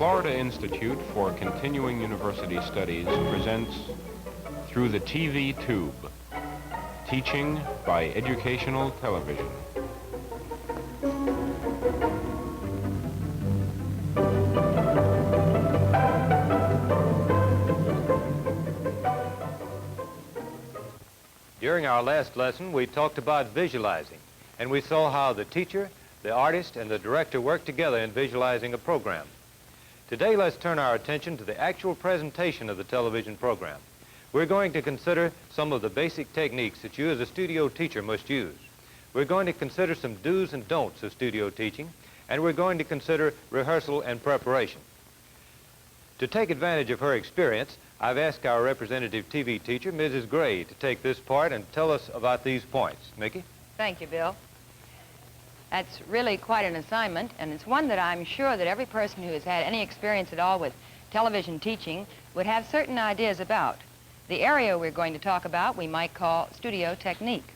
Florida Institute for Continuing University Studies presents Through the TV Tube, Teaching by Educational Television. During our last lesson, we talked about visualizing, and we saw how the teacher, the artist, and the director work together in visualizing a program. Today, let's turn our attention to the actual presentation of the television program. We're going to consider some of the basic techniques that you as a studio teacher must use. We're going to consider some do's and don'ts of studio teaching, and we're going to consider rehearsal and preparation. To take advantage of her experience, I've asked our representative TV teacher, Mrs. Gray, to take this part and tell us about these points. Mickey? Thank you, Bill. That's really quite an assignment, and it's one that I'm sure that every person who has had any experience at all with television teaching would have certain ideas about. The area we're going to talk about we might call studio technique.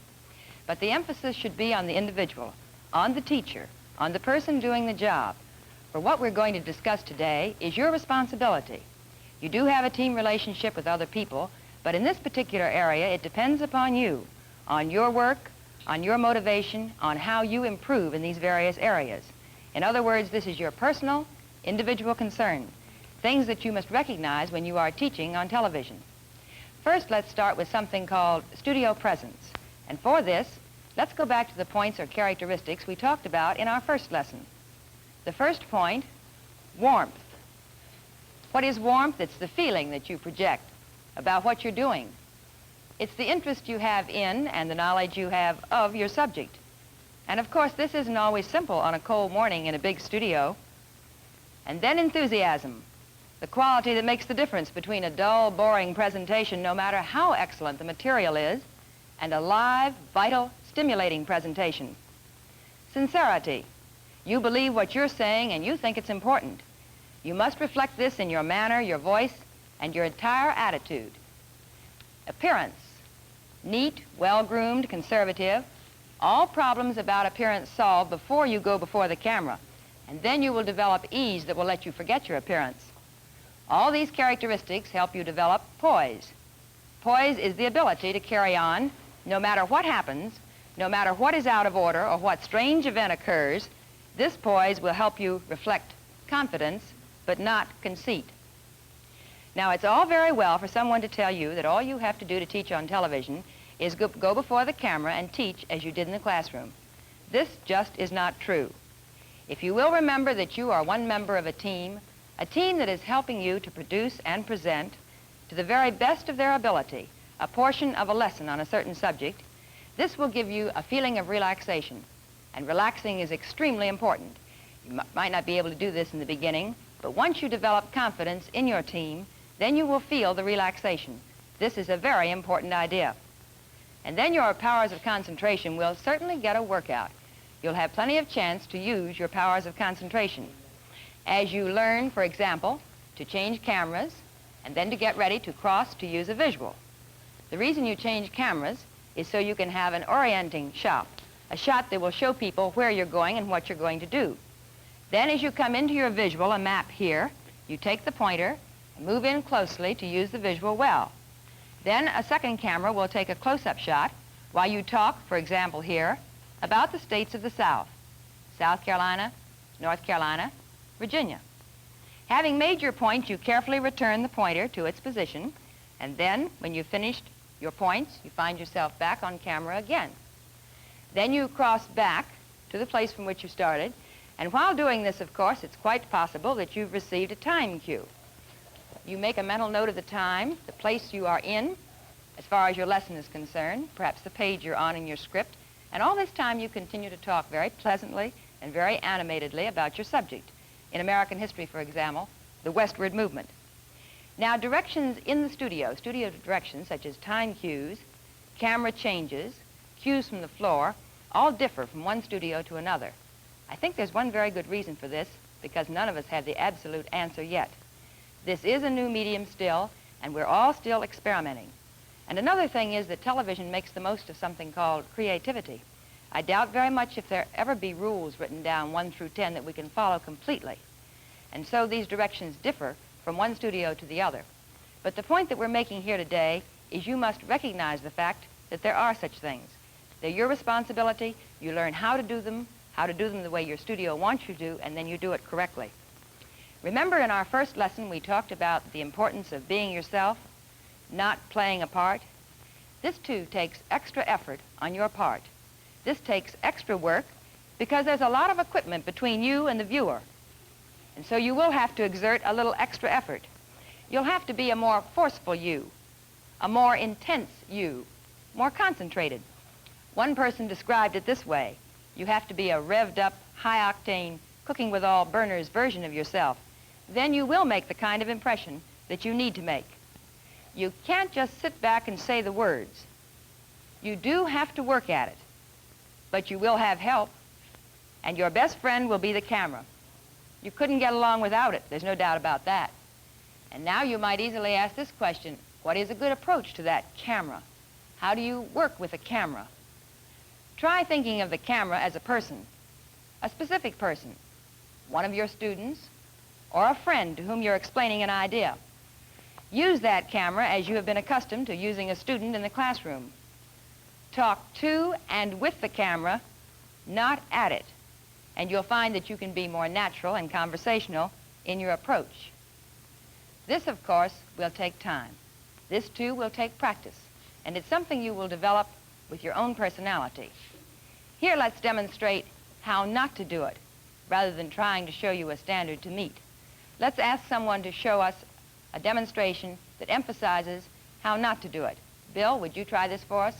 But the emphasis should be on the individual, on the teacher, on the person doing the job. For what we're going to discuss today is your responsibility. You do have a team relationship with other people, but in this particular area it depends upon you, on your work, on your motivation, on how you improve in these various areas. In other words, this is your personal, individual concern, things that you must recognize when you are teaching on television. First, let's start with something called studio presence. And for this, let's go back to the points or characteristics we talked about in our first lesson. The first point, warmth. What is warmth? It's the feeling that you project about what you're doing. It's the interest you have in and the knowledge you have of your subject. And of course, this isn't always simple on a cold morning in a big studio. And then enthusiasm, the quality that makes the difference between a dull, boring presentation, no matter how excellent the material is, and a live, vital, stimulating presentation. Sincerity, you believe what you're saying and you think it's important. You must reflect this in your manner, your voice, and your entire attitude. Appearance, neat, well-groomed, conservative, all problems about appearance solved before you go before the camera, and then you will develop ease that will let you forget your appearance. All these characteristics help you develop poise. Poise is the ability to carry on no matter what happens, no matter what is out of order or what strange event occurs. This poise will help you reflect confidence, but not conceit. Now, it's all very well for someone to tell you that all you have to do to teach on television is go before the camera and teach as you did in the classroom. This just is not true. If you will remember that you are one member of a team that is helping you to produce and present to the very best of their ability a portion of a lesson on a certain subject, this will give you a feeling of relaxation. And relaxing is extremely important. You might not be able to do this in the beginning, but once you develop confidence in your team, then you will feel the relaxation. This is a very important idea. And then your powers of concentration will certainly get a workout. You'll have plenty of chance to use your powers of concentration. As you learn, for example, to change cameras and then to get ready to cross to use a visual. The reason you change cameras is so you can have an orienting shot, a shot that will show people where you're going and what you're going to do. Then as you come into your visual, a map here, you take the pointer and move in closely to use the visual well. Then a second camera will take a close-up shot while you talk, for example here, about the states of the South, South Carolina, North Carolina, Virginia. Having made your point, you carefully return the pointer to its position, and then when you've finished your points, you find yourself back on camera again. Then you cross back to the place from which you started, and while doing this, of course, it's quite possible that you've received a time cue. You make a mental note of the time, the place you are in, as far as your lesson is concerned, perhaps the page you're on in your script, and all this time you continue to talk very pleasantly and very animatedly about your subject. In American history, for example, the westward movement. Now, directions in the studio directions such as time cues, camera changes, cues from the floor, all differ from one studio to another. I think there's one very good reason for this, because none of us have the absolute answer yet. This is a new medium still, and we're all still experimenting. And another thing is that television makes the most of something called creativity. I doubt very much if there ever be rules written down 1 through 10 that we can follow completely. And so these directions differ from one studio to the other. But the point that we're making here today is you must recognize the fact that there are such things. They're your responsibility. You learn how to do them the way your studio wants you to, and then you do it correctly. Remember in our first lesson we talked about the importance of being yourself, not playing a part. This too takes extra effort on your part. This takes extra work because there's a lot of equipment between you and the viewer. And so you will have to exert a little extra effort. You'll have to be a more forceful you, a more intense you, more concentrated. One person described it this way: you have to be a revved up, high-octane, cooking with all burners version of yourself. Then you will make the kind of impression that you need to make. You can't just sit back and say the words. You do have to work at it, but you will have help, and your best friend will be the camera. You couldn't get along without it, there's no doubt about that. And now you might easily ask this question: what is a good approach to that camera? How do you work with a camera? Try thinking of the camera as a person, a specific person, one of your students, or a friend to whom you're explaining an idea. Use that camera as you have been accustomed to using a student in the classroom. Talk to and with the camera, not at it, and you'll find that you can be more natural and conversational in your approach. This, of course, will take time. This, too, will take practice, and it's something you will develop with your own personality. Here, let's demonstrate how not to do it, rather than trying to show you a standard to meet. Let's ask someone to show us a demonstration that emphasizes how not to do it. Bill, would you try this for us?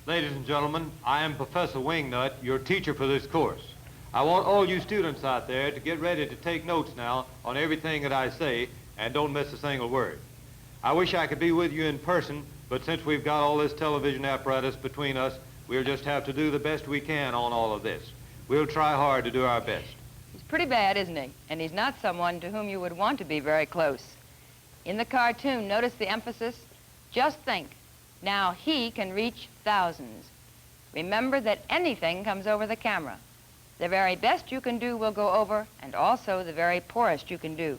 Ladies and gentlemen, I am Professor Wingnut, your teacher for this course. I want all you students out there to get ready to take notes now on everything that I say, and don't miss a single word. I wish I could be with you in person, but since we've got all this television apparatus between us, we'll just have to do the best we can on all of this. We'll try hard to do our best. He's pretty bad, isn't he? And he's not someone to whom you would want to be very close. In the cartoon, notice the emphasis? Just think. Now he can reach thousands. Remember that anything comes over the camera. The very best you can do will go over, and also the very poorest you can do.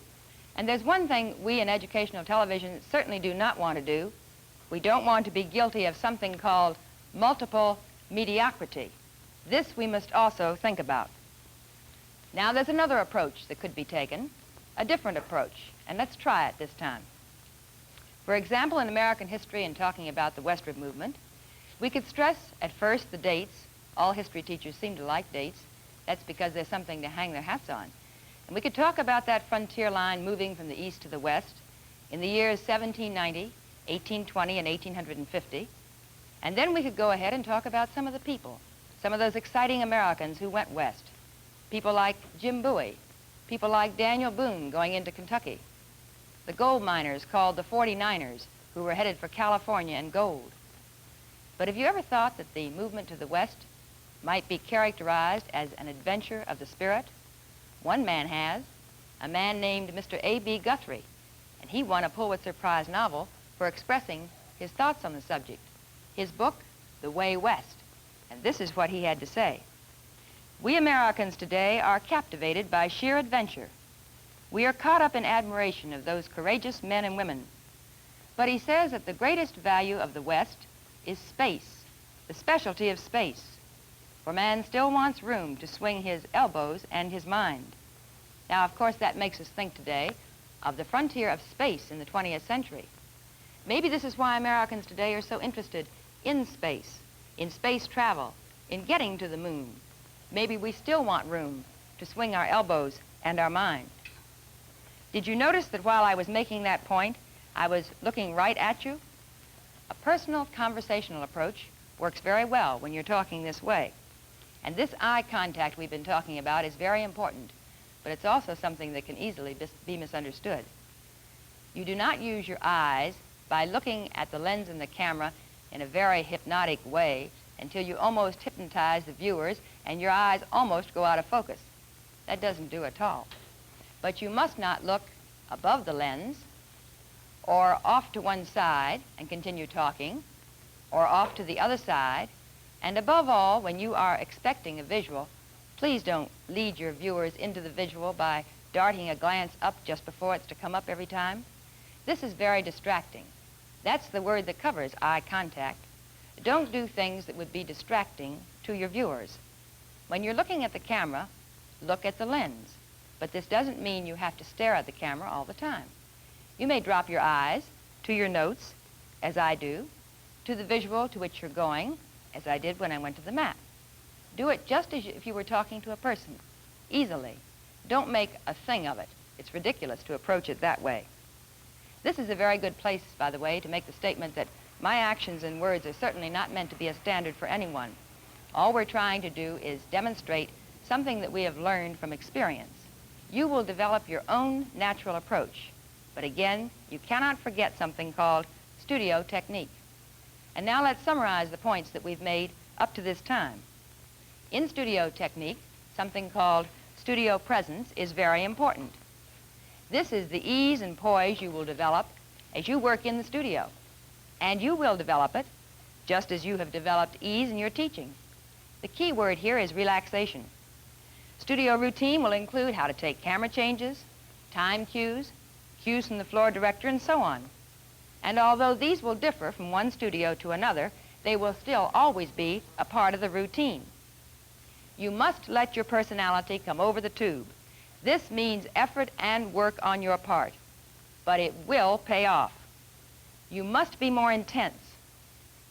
And there's one thing we in educational television certainly do not want to do. We don't want to be guilty of something called multiple mediocrity. This we must also think about. Now there's another approach that could be taken, a different approach, and let's try it this time. For example, in American history, in talking about the westward movement, we could stress at first the dates. All history teachers seem to like dates. That's because there's something to hang their hats on. And we could talk about that frontier line moving from the east to the west in the years 1790, 1820, and 1850. And then we could go ahead and talk about some of the people, some of those exciting Americans who went west. People like Jim Bowie, people like Daniel Boone going into Kentucky, the gold miners called the 49ers who were headed for California and gold. But have you ever thought that the movement to the west might be characterized as an adventure of the spirit? One man has, a man named Mr. A.B. Guthrie, and he won a Pulitzer Prize novel for expressing his thoughts on the subject. His book, The Way West, and this is what he had to say. We Americans today are captivated by sheer adventure. We are caught up in admiration of those courageous men and women. But he says that the greatest value of the West is space, the specialty of space. For man still wants room to swing his elbows and his mind. Now, of course, that makes us think today of the frontier of space in the 20th century. Maybe this is why Americans today are so interested in space travel, in getting to the moon. Maybe we still want room to swing our elbows and our mind. Did you notice that while I was making that point, I was looking right at you? A personal conversational approach works very well when you're talking this way. And this eye contact we've been talking about is very important, but it's also something that can easily be misunderstood. You do not use your eyes by looking at the lens in the camera in a very hypnotic way until you almost hypnotize the viewers and your eyes almost go out of focus. That doesn't do at all. But you must not look above the lens or off to one side and continue talking, or off to the other side. And above all, when you are expecting a visual, Please don't lead your viewers into the visual by darting a glance up just before it's to come up every time. This is very distracting. That's the word that covers eye contact. Don't do things that would be distracting to your viewers. When you're looking at the camera, look at the lens. But this doesn't mean you have to stare at the camera all the time. You may drop your eyes to your notes, as I do, to the visual to which you're going, as I did when I went to the map. Do it just as if you were talking to a person, easily. Don't make a thing of it. It's ridiculous to approach it that way. This is a very good place, by the way, to make the statement that my actions and words are certainly not meant to be a standard for anyone. All we're trying to do is demonstrate something that we have learned from experience. You will develop your own natural approach. But again, you cannot forget something called studio technique. And now let's summarize the points that we've made up to this time. In studio technique, something called studio presence is very important. This is the ease and poise you will develop as you work in the studio. And you will develop it just as you have developed ease in your teaching. The key word here is relaxation. Studio routine will include how to take camera changes, time cues, cues from the floor director, and so on. And although these will differ from one studio to another, they will still always be a part of the routine. You must let your personality come over the tube. This means effort and work on your part, but it will pay off. You must be more intense.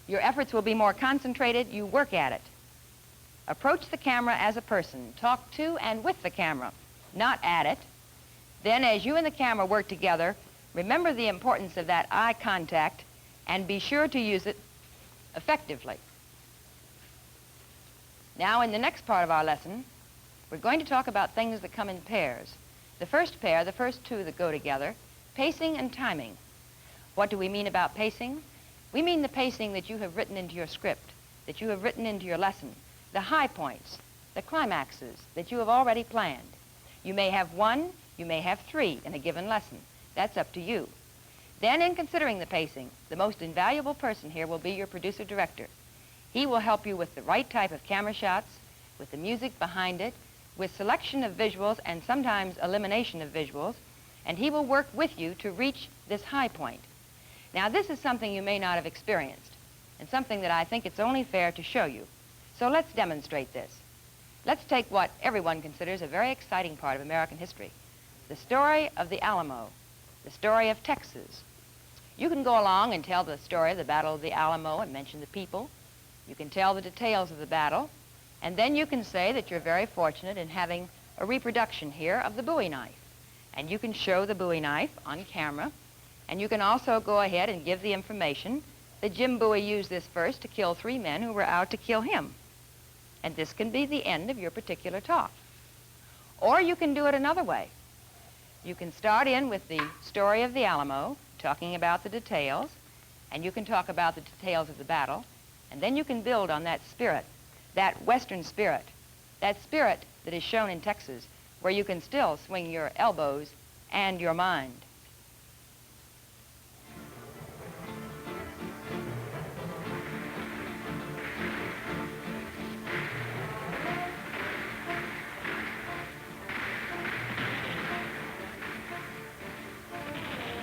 Your efforts will be more concentrated. You work at it. Approach the camera as a person. Talk to and with the camera, not at it. Then, as you and the camera work together, remember the importance of that eye contact and be sure to use it effectively. Now, in the next part of our lesson, we're going to talk about things that come in pairs. The first pair, the first two that go together, pacing and timing. What do we mean about pacing? We mean the pacing that you have written into your script, that you have written into your lesson, the high points, the climaxes that you have already planned. You may have one, you may have three in a given lesson. That's up to you. Then, in considering the pacing, the most invaluable person here will be your producer-director. He will help you with the right type of camera shots, with the music behind it, with selection of visuals and sometimes elimination of visuals, and he will work with you to reach this high point. Now, this is something you may not have experienced, and something that I think it's only fair to show you. So let's demonstrate this. Let's take what everyone considers a very exciting part of American history, the story of the Alamo, the story of Texas. You can go along and tell the story of the Battle of the Alamo and mention the people. You can tell the details of the battle, and then you can say that you're very fortunate in having a reproduction here of the Bowie knife. And you can show the Bowie knife on camera, and you can also go ahead and give the information that Jim Bowie used this first to kill 3 men who were out to kill him. And this can be the end of your particular talk. Or you can do it another way. You can start in with the story of the Alamo, talking about the details, and you can talk about the details of the battle, and then you can build on that spirit, that Western spirit, that spirit that is shown in Texas, where you can still swing your elbows and your mind.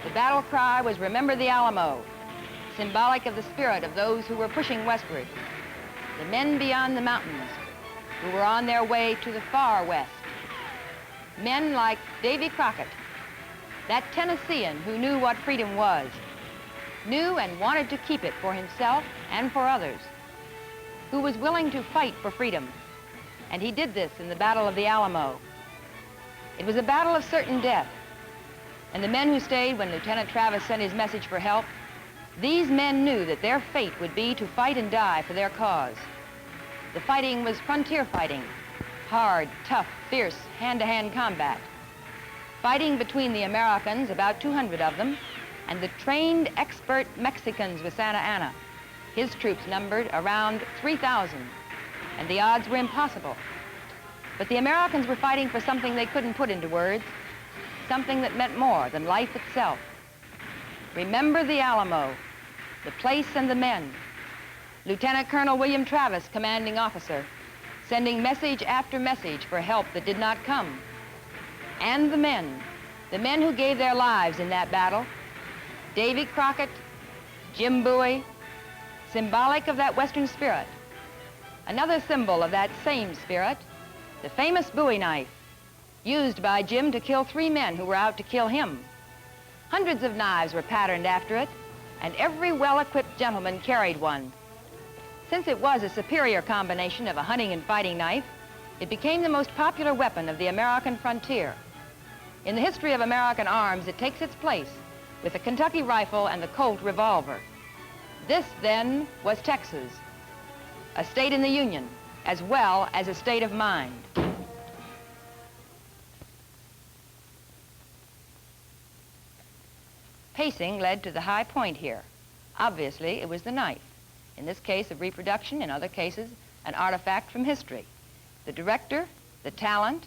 The battle cry was "Remember the Alamo," symbolic of the spirit of those who were pushing westward, the men beyond the mountains who were on their way to the far west. Men like Davy Crockett, that Tennessean who knew what freedom was, knew and wanted to keep it for himself and for others, who was willing to fight for freedom. And he did this in the Battle of the Alamo. It was a battle of certain death. And the men who stayed when Lieutenant Travis sent his message for help, these men knew that their fate would be to fight and die for their cause. The fighting was frontier fighting, hard, tough, fierce, hand-to-hand combat. Fighting between the Americans, about 200 of them, and the trained, expert Mexicans with Santa Anna. His troops numbered around 3,000, and the odds were impossible. But the Americans were fighting for something they couldn't put into words, something that meant more than life itself. Remember the Alamo, the place and the men. Lieutenant Colonel William Travis, commanding officer. sending message after message for help that did not come. And the men who gave their lives in that battle, Davy Crockett, Jim Bowie, symbolic of that Western spirit. Another symbol of that same spirit, the famous Bowie knife, used by Jim to kill 3 men who were out to kill him. Hundreds of knives were patterned after it, and every well-equipped gentleman carried one. Since it was a superior combination of a hunting and fighting knife, it became the most popular weapon of the American frontier. In the history of American arms, it takes its place with the Kentucky rifle and the Colt revolver. This, then, was Texas, a state in the Union, as well as a state of mind. Pacing led to the high point here. Obviously, it was the knife. In this case of reproduction, in other cases, an artifact from history. The director, the talent,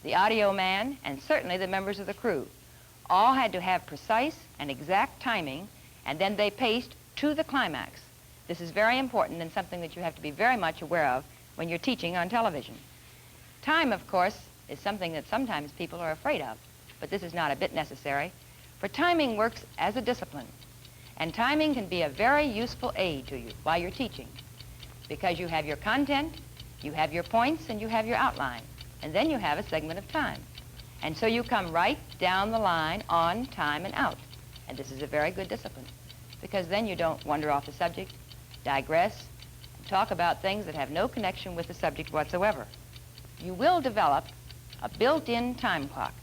the audio man, and certainly the members of the crew all had to have precise and exact timing, and then they paced to the climax. This is very important and something that you have to be very much aware of when you're teaching on television. Time, of course, is something that sometimes people are afraid of, but this is not a bit necessary, for timing works as a discipline. And timing can be a very useful aid to you while you're teaching, because you have your content, you have your points, and you have your outline, and then you have a segment of time. And so you come right down the line on time and out. And this is a very good discipline, because then you don't wander off the subject, digress, and talk about things that have no connection with the subject whatsoever. You will develop a built-in time clock,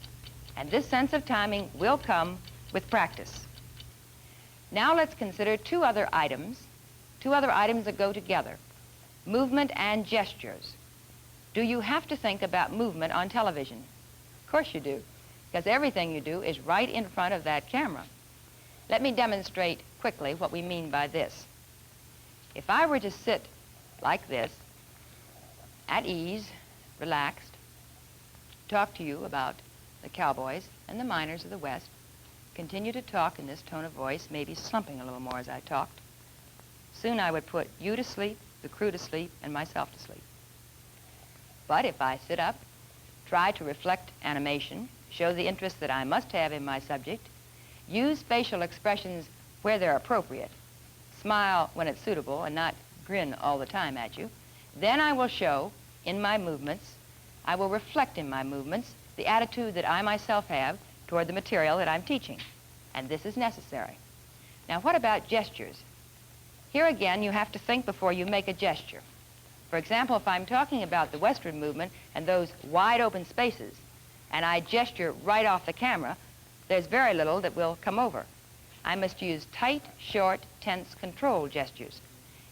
and this sense of timing will come with practice. Now let's consider two other items that go together, movement and gestures. Do you have to think about movement on television? Of course you do, because everything you do is right in front of that camera. Let me demonstrate quickly what we mean by this. If I were to sit like this, at ease, relaxed, talk to you about the cowboys and the miners of the West, continue to talk in this tone of voice, maybe slumping a little more as I talked, soon I would put you to sleep, the crew to sleep, and myself to sleep. But if I sit up, try to reflect animation, show the interest that I must have in my subject, use facial expressions where they're appropriate, smile when it's suitable and not grin all the time at you, then I will show in my movements, I will reflect in my movements the attitude that I myself have toward the material that I'm teaching. And this is necessary. Now, what about gestures? Here again, you have to think before you make a gesture. For example, if I'm talking about the westward movement and those wide open spaces, and I gesture right off the camera, there's very little that will come over. I must use tight, short, tense control gestures.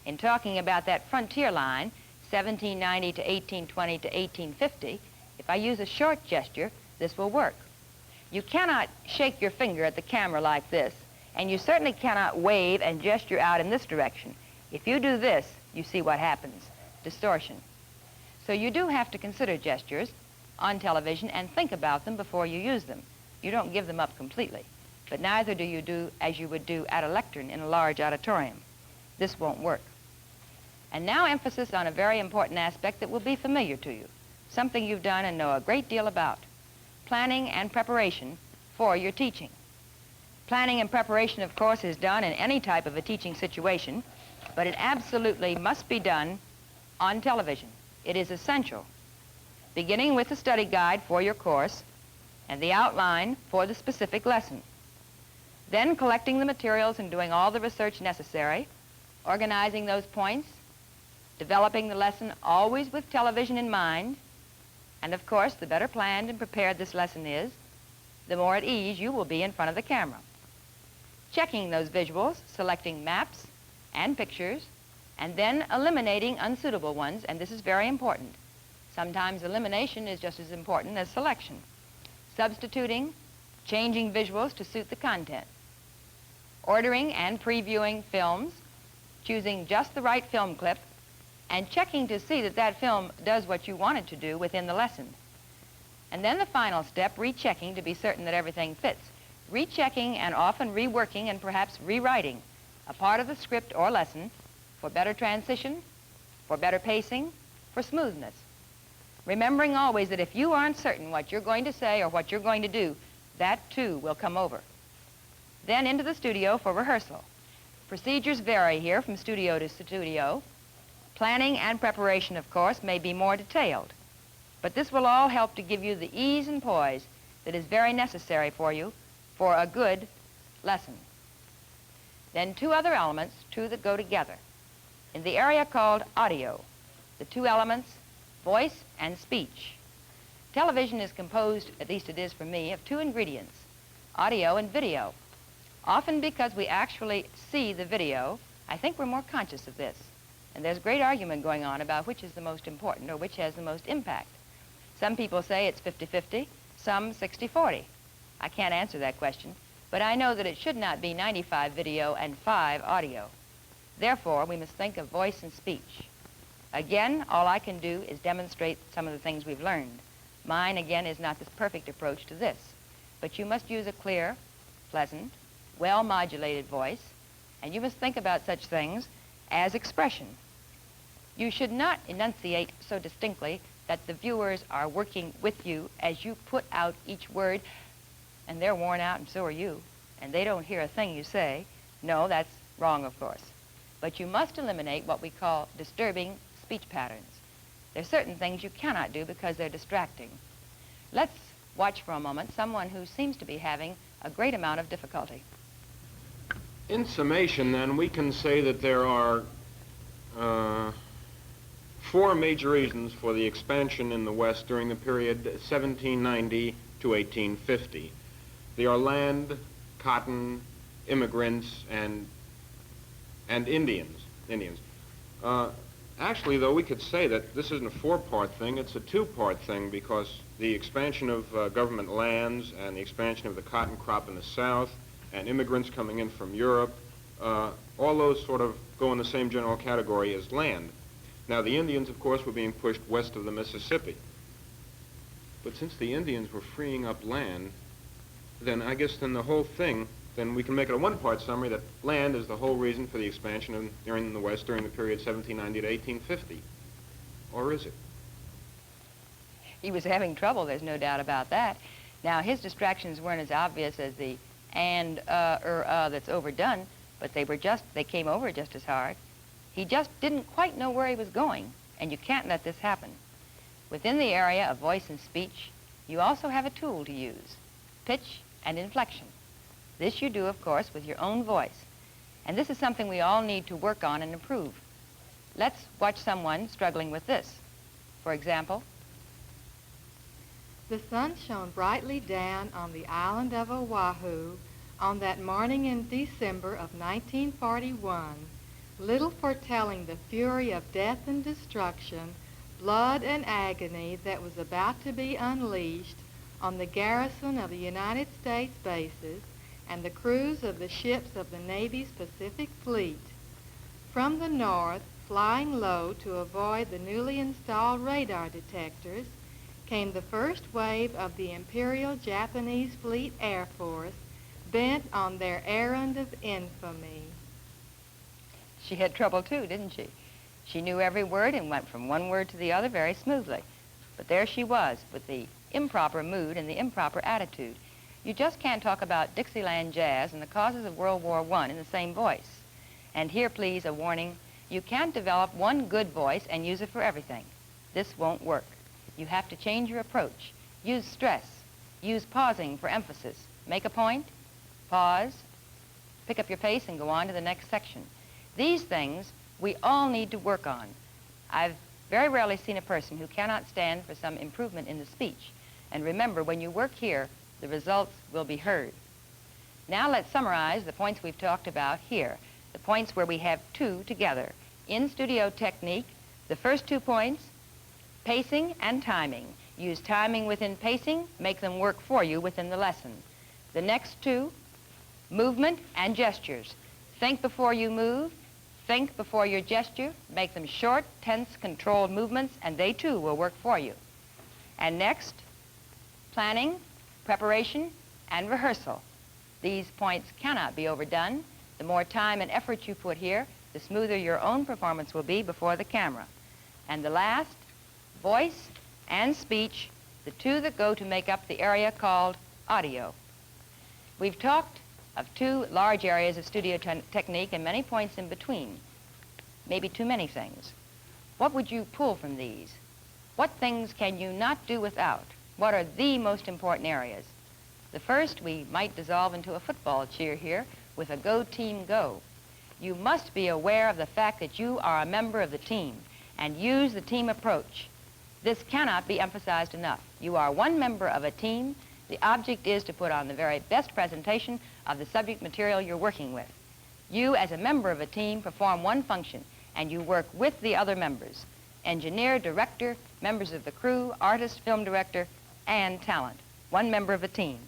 In talking about that frontier line, 1790 to 1820 to 1850, if I use a short gesture, this will work. You cannot shake your finger at the camera like this, and you certainly cannot wave and gesture out in this direction. If you do this, you see what happens, distortion. So you do have to consider gestures on television and think about them before you use them. You don't give them up completely, but neither do you do as you would do at a lectern in a large auditorium. This won't work. And now emphasis on a very important aspect that will be familiar to you, something you've done and know a great deal about, planning and preparation for your teaching. Planning and preparation, of course, is done in any type of a teaching situation, but it absolutely must be done on television. It is essential, beginning with the study guide for your course and the outline for the specific lesson. Then collecting the materials and doing all the research necessary, organizing those points, developing the lesson always with television in mind, and of course, the better planned and prepared this lesson is, the more at ease you will be in front of the camera. Checking those visuals, selecting maps and pictures, and then eliminating unsuitable ones, and this is very important. Sometimes elimination is just as important as selection. Substituting, changing visuals to suit the content. Ordering and previewing films, choosing just the right film clip, and checking to see that that film does what you want it to do within the lesson. And then the final step, rechecking to be certain that everything fits. Rechecking and often reworking and perhaps rewriting a part of the script or lesson for better transition, for better pacing, for smoothness. Remembering always that if you aren't certain what you're going to say or what you're going to do, that too will come over. Then into the studio for rehearsal. Procedures vary here from studio to studio. Planning and preparation, of course, may be more detailed, but this will all help to give you the ease and poise that is very necessary for you for a good lesson. Then two other elements, two that go together. In the area called audio, the two elements, voice and speech. Television is composed, at least it is for me, of two ingredients, audio and video. Often because we actually see the video, I think we're more conscious of this. And there's great argument going on about which is the most important or which has the most impact. Some people say it's 50-50, some 60-40. I can't answer that question, but I know that it should not be 95 video and 5 audio. Therefore, we must think of voice and speech. Again, all I can do is demonstrate some of the things we've learned. Mine, again, is not the perfect approach to this, but you must use a clear, pleasant, well-modulated voice, and you must think about such things as expression. You should not enunciate so distinctly that the viewers are working with you as you put out each word, and they're worn out and so are you, and they don't hear a thing you say. No, that's wrong, of course. But you must eliminate what we call disturbing speech patterns. There's certain things you cannot do because they're distracting. Let's watch for a moment someone who seems to be having a great amount of difficulty. In summation, then, we can say that there are 4 major reasons for the expansion in the West during the period 1790 to 1850. They are land, cotton, immigrants, and Indians. Actually, though, we could say that this isn't a 4-part thing, it's a 2-part thing, because the expansion of government lands and the expansion of the cotton crop in the South and immigrants coming in from Europe, all those sort of go in the same general category as land. Now, the Indians, of course, were being pushed west of the Mississippi. But since the Indians were freeing up land, then I guess then the whole thing, then we can make it a 1-part summary that land is the whole reason for the expansion during the West during the period 1790 to 1850. Or is it? He was having trouble, there's no doubt about that. Now, his distractions weren't as obvious as the and, that's overdone, but they came over just as hard. He just didn't quite know where he was going, and you can't let this happen. Within the area of voice and speech, you also have a tool to use, pitch and inflection. This you do, of course, with your own voice, and this is something we all need to work on and improve. Let's watch someone struggling with this. For example, the sun shone brightly down on the island of Oahu on that morning in December of 1941, little foretelling the fury of death and destruction, blood and agony that was about to be unleashed on the garrison of the United States bases and the crews of the ships of the Navy's Pacific Fleet. From the north, flying low to avoid the newly installed radar detectors, came the first wave of the Imperial Japanese Fleet Air Force, bent on their errand of infamy. She had trouble too, didn't she? She knew every word and went from one word to the other very smoothly. But there she was with the improper mood and the improper attitude. You just can't talk about Dixieland jazz and the causes of World War I in the same voice. And here, please, a warning. You can't develop one good voice and use it for everything. This won't work. You have to change your approach. Use stress. Use pausing for emphasis. Make a point, pause, pick up your pace, and go on to the next section. These things we all need to work on. I've very rarely seen a person who cannot stand for some improvement in the speech. And remember, when you work here, the results will be heard. Now let's summarize the points we've talked about here, the points where we have 2 together. In studio technique, the first 2 points, pacing and timing. Use timing within pacing, make them work for you within the lesson. The next 2, movement and gestures. Think before you move, think before your gesture, make them short, tense, controlled movements, and they too will work for you. And next, planning, preparation, and rehearsal. These points cannot be overdone. The more time and effort you put here, the smoother your own performance will be before the camera. And the last, voice and speech, the two that go to make up the area called audio. We've talked of two large areas of studio technique and many points in between, maybe too many things. What would you pull from these? What things can you not do without? What are the most important areas? The first we might dissolve into a football cheer here with a go team go. You must be aware of the fact that you are a member of the team and use the team approach. This cannot be emphasized enough. You are one member of a team. The object is to put on the very best presentation of the subject material you're working with. You, as a member of a team, perform one function, and you work with the other members: engineer, director, members of the crew, artist, film director, and talent. One member of a team.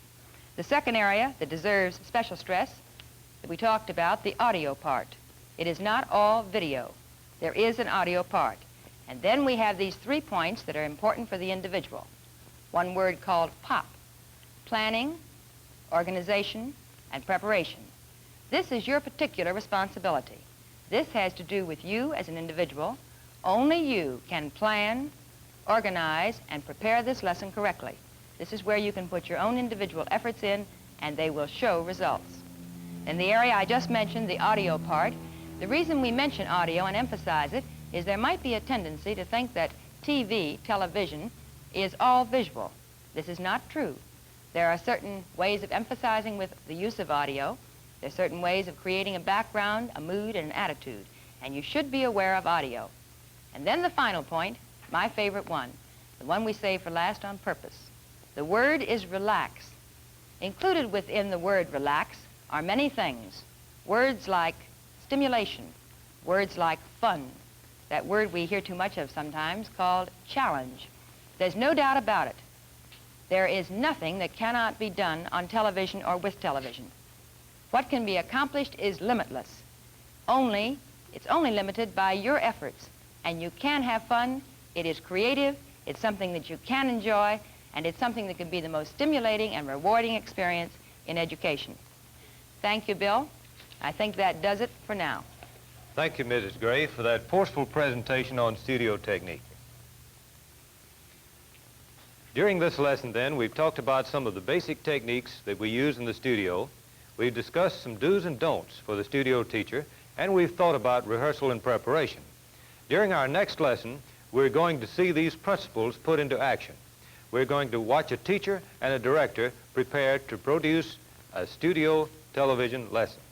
The second area that deserves special stress that we talked about, the audio part. It is not all video. There is an audio part. And then we have these 3 points that are important for the individual. One word called POP: planning, organization, and preparation. This is your particular responsibility. This has to do with you as an individual. Only you can plan, organize, and prepare this lesson correctly. This is where you can put your own individual efforts in, and they will show results. In the area I just mentioned, the audio part, the reason we mention audio and emphasize it is there might be a tendency to think that television, is all visual. This is not true. There are certain ways of emphasizing with the use of audio. There are certain ways of creating a background, a mood, and an attitude, and you should be aware of audio. And then the final point, my favorite one, the one we save for last on purpose. The word is relax. Included within the word relax are many things. Words like stimulation, words like fun, that word we hear too much of sometimes called challenge. There's no doubt about it. There is nothing that cannot be done on television or with television. What can be accomplished is limitless. It's only limited by your efforts. And you can have fun. It is creative. It's something that you can enjoy. And it's something that can be the most stimulating and rewarding experience in education. Thank you, Bill. I think that does it for now. Thank you, Mrs. Gray, for that forceful presentation on studio technique. During this lesson, then, we've talked about some of the basic techniques that we use in the studio. We've discussed some do's and don'ts for the studio teacher, and we've thought about rehearsal and preparation. During our next lesson, we're going to see these principles put into action. We're going to watch a teacher and a director prepare to produce a studio television lesson.